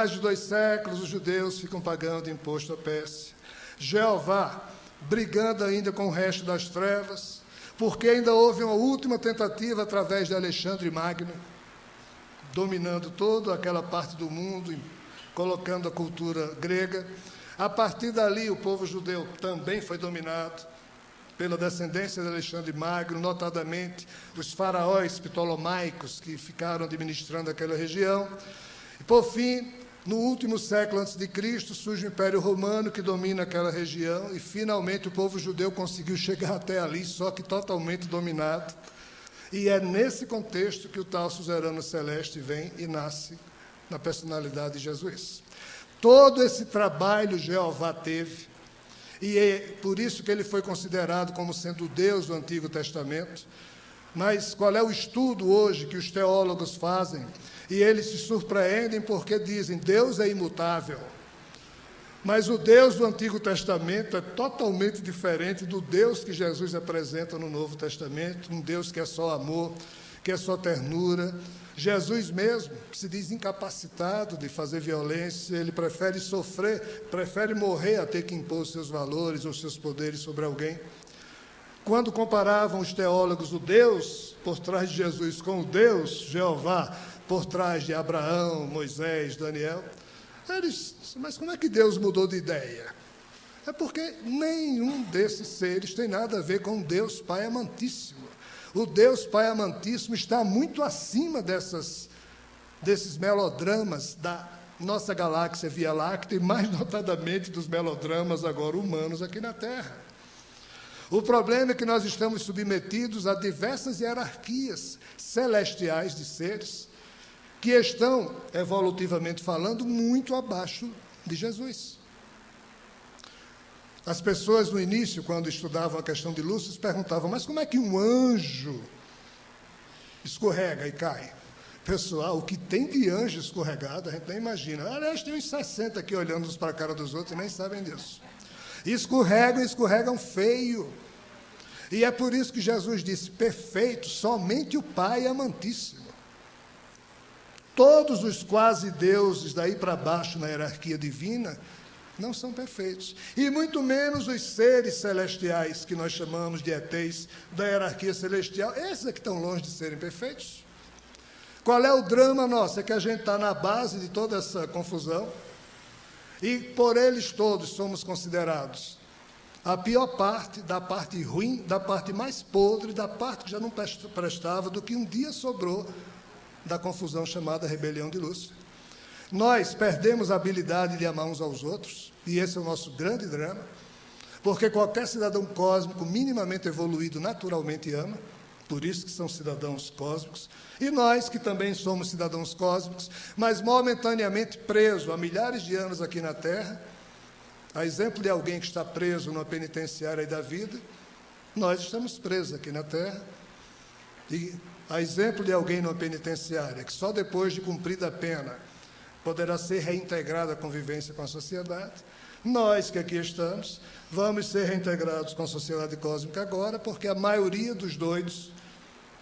mais de 2 séculos, os judeus ficam pagando imposto à Pérsia. Jeová brigando ainda com o resto das trevas, porque ainda houve uma última tentativa através de Alexandre Magno, dominando toda aquela parte do mundo, colocando a cultura grega. A partir dali, o povo judeu também foi dominado pela descendência de Alexandre Magno, notadamente os faraós ptolomaicos que ficaram administrando aquela região. E, por fim, no último século antes de Cristo, surge o Império Romano, que domina aquela região, e, finalmente, o povo judeu conseguiu chegar até ali, só que totalmente dominado. E é nesse contexto que o tal suzerano celeste vem e nasce na personalidade de Jesus. Todo esse trabalho Jeová teve, e é por isso que ele foi considerado como sendo o Deus do Antigo Testamento. Mas qual é o estudo hoje que os teólogos fazem? E eles se surpreendem porque dizem, Deus é imutável. Mas o Deus do Antigo Testamento é totalmente diferente do Deus que Jesus apresenta no Novo Testamento, um Deus que é só amor, que é só ternura. Jesus mesmo, que se diz incapacitado de fazer violência, ele prefere sofrer, prefere morrer a ter que impor os seus valores ou seus poderes sobre alguém. Quando comparavam os teólogos o Deus por trás de Jesus com o Deus, Jeová, por trás de Abraão, Moisés, Daniel, eles, mas como é que Deus mudou de ideia? É porque nenhum desses seres tem nada a ver com Deus Pai amantíssimo. O Deus Pai amantíssimo está muito acima desses melodramas da nossa galáxia Via Láctea, e mais notadamente dos melodramas agora humanos aqui na Terra. O problema é que nós estamos submetidos a diversas hierarquias celestiais de seres que estão, evolutivamente falando, muito abaixo de Jesus. As pessoas, no início, quando estudavam a questão de Lúcifer, perguntavam, mas como é que um anjo escorrega e cai? Pessoal, o que tem de anjo escorregado, a gente nem imagina. Aliás, tem uns 60 aqui olhando uns para a cara dos outros e nem sabem disso. Escorregam feio. E é por isso que Jesus disse, perfeito, somente o Pai amantíssimo. Todos os quase deuses daí para baixo na hierarquia divina não são perfeitos. E muito menos os seres celestiais, que nós chamamos de ETs da hierarquia celestial, esses é que estão longe de serem perfeitos. Qual é o drama nosso? É que a gente está na base de toda essa confusão e por eles todos somos considerados a pior parte, da parte ruim, da parte mais podre, da parte que já não prestava, do que um dia sobrou da confusão chamada rebelião de Lúcifer. Nós perdemos a habilidade de amar uns aos outros, e esse é o nosso grande drama, porque qualquer cidadão cósmico minimamente evoluído naturalmente ama, por isso que são cidadãos cósmicos, e nós que também somos cidadãos cósmicos, mas momentaneamente presos há milhares de anos aqui na Terra, a exemplo de alguém que está preso numa penitenciária da vida, nós estamos presos aqui na Terra, e a exemplo de alguém numa penitenciária que só depois de cumprida a pena poderá ser reintegrado à convivência com a sociedade, nós que aqui estamos vamos ser reintegrados com a sociedade cósmica agora, porque a maioria dos doidos,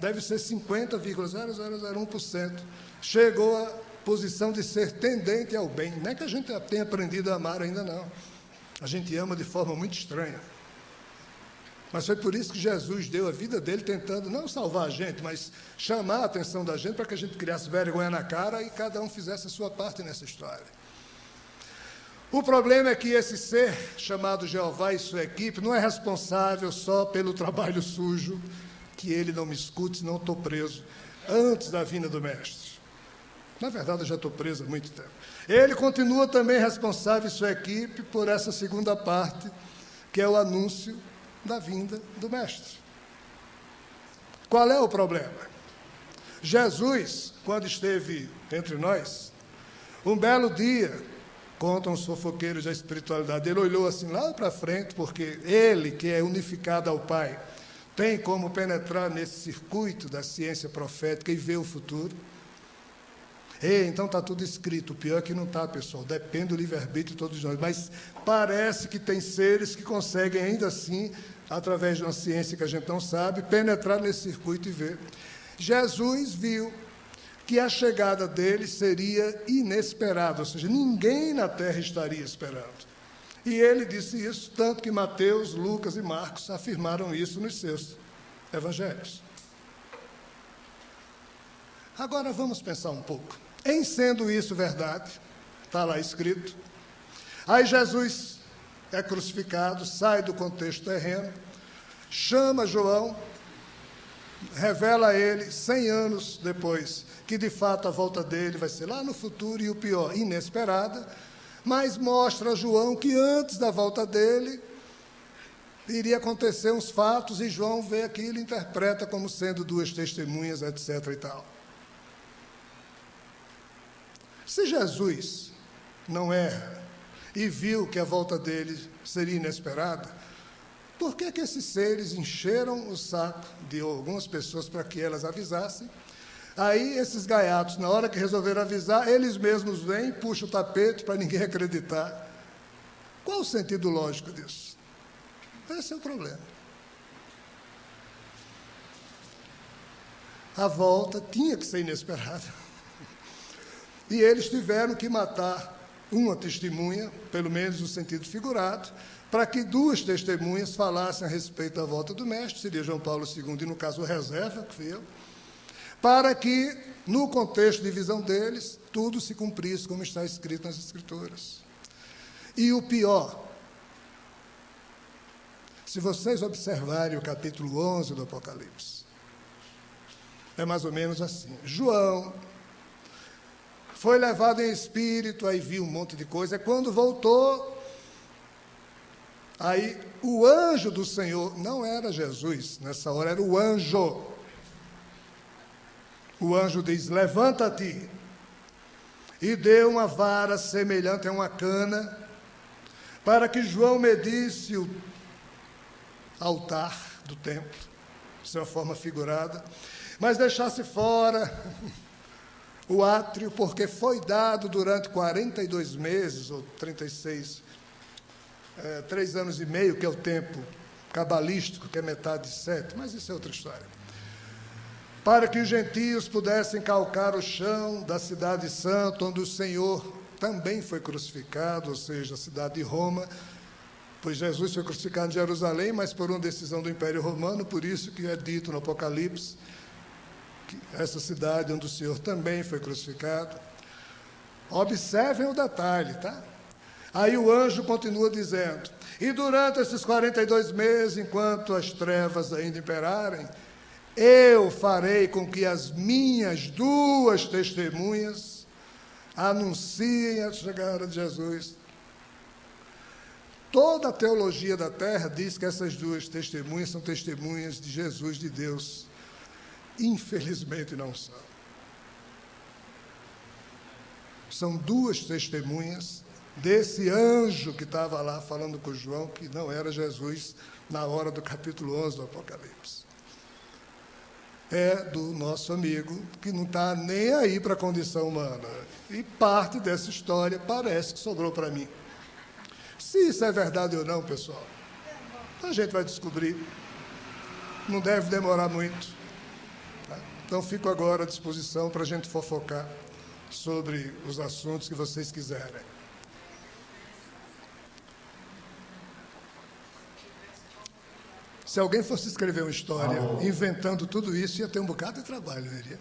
deve ser 50,0001%, chegou à posição de ser tendente ao bem. Não é que a gente tenha aprendido a amar ainda não. A gente ama de forma muito estranha. Mas foi por isso que Jesus deu a vida dele tentando não salvar a gente, mas chamar a atenção da gente para que a gente criasse vergonha na cara e cada um fizesse a sua parte nessa história. O problema é que esse ser chamado Jeová e sua equipe não é responsável só pelo trabalho sujo, que ele não me escute, senão estou preso, antes da vinda do Mestre. Na verdade, eu já estou preso há muito tempo. Ele continua também responsável e sua equipe por essa segunda parte, que é o anúncio da vinda do Mestre. Qual é o problema? Jesus, quando esteve entre nós, um belo dia, contam os fofoqueiros da espiritualidade, ele olhou assim lá para frente, porque ele, que é unificado ao Pai, tem como penetrar nesse circuito da ciência profética e ver o futuro. Então está tudo escrito. O pior é que não está, pessoal, depende do livre-arbítrio de todos nós, mas parece que tem seres que conseguem ainda assim, através de uma ciência que a gente não sabe, penetrar nesse circuito e ver. Jesus viu que a chegada dele seria inesperada, ou seja, ninguém na terra estaria esperando. E ele disse isso, tanto que Mateus, Lucas e Marcos afirmaram isso nos seus evangelhos. Agora vamos pensar um pouco. Em sendo isso verdade, está lá escrito, aí Jesus é crucificado, sai do contexto terreno, chama João, revela a ele, 100 anos depois, que de fato a volta dele vai ser lá no futuro, e o pior, inesperada, mas mostra a João que antes da volta dele iria acontecer uns fatos, e João vê aquilo e interpreta como sendo duas testemunhas, etc. e tal. Se Jesus não erra e viu que a volta dele seria inesperada, por que esses seres encheram o saco de algumas pessoas para que elas avisassem? Aí esses gaiatos, na hora que resolveram avisar, eles mesmos vêm, puxam o tapete para ninguém acreditar. Qual o sentido lógico disso? Esse é o problema. A volta tinha que ser inesperada. E eles tiveram que matar uma testemunha, pelo menos no sentido figurado, para que duas testemunhas falassem a respeito da volta do Mestre, seria João Paulo II, e no caso o reserva, que fui eu, para que, no contexto de visão deles, tudo se cumprisse como está escrito nas Escrituras. E o pior, se vocês observarem o capítulo 11 do Apocalipse, é mais ou menos assim. João foi levado em espírito, aí viu um monte de coisa, quando voltou, aí o anjo do Senhor, não era Jesus, nessa hora era o anjo. O anjo diz, levanta-te, e deu uma vara semelhante a uma cana, para que João medisse o altar do templo, de uma forma figurada, mas deixasse fora o átrio, porque foi dado durante 42 meses, ou 36, 3 anos e meio, que é o tempo cabalístico, que é metade de 7, mas isso é outra história, para que os gentios pudessem calcar o chão da cidade santa, onde o Senhor também foi crucificado, ou seja, a cidade de Roma, pois Jesus foi crucificado em Jerusalém, mas por uma decisão do Império Romano, por isso que é dito no Apocalipse, essa cidade onde o Senhor também foi crucificado. Observem o detalhe, tá? Aí o anjo continua dizendo, e durante esses 42 meses, enquanto as trevas ainda imperarem, eu farei com que as minhas duas testemunhas anunciem a chegada de Jesus. Toda a teologia da terra diz que essas duas testemunhas são testemunhas de Jesus, de Deus. Infelizmente não são. São duas testemunhas desse anjo que estava lá falando com João, que não era Jesus na hora do capítulo 11 do Apocalipse. É do nosso amigo, que não está nem aí para a condição humana. E parte dessa história parece que sobrou para mim. Se isso é verdade ou não, pessoal, a gente vai descobrir. Não deve demorar muito. Então, fico agora à disposição para a gente fofocar sobre os assuntos que vocês quiserem. Se alguém fosse escrever uma história inventando tudo isso, ia ter um bocado de trabalho, não iria?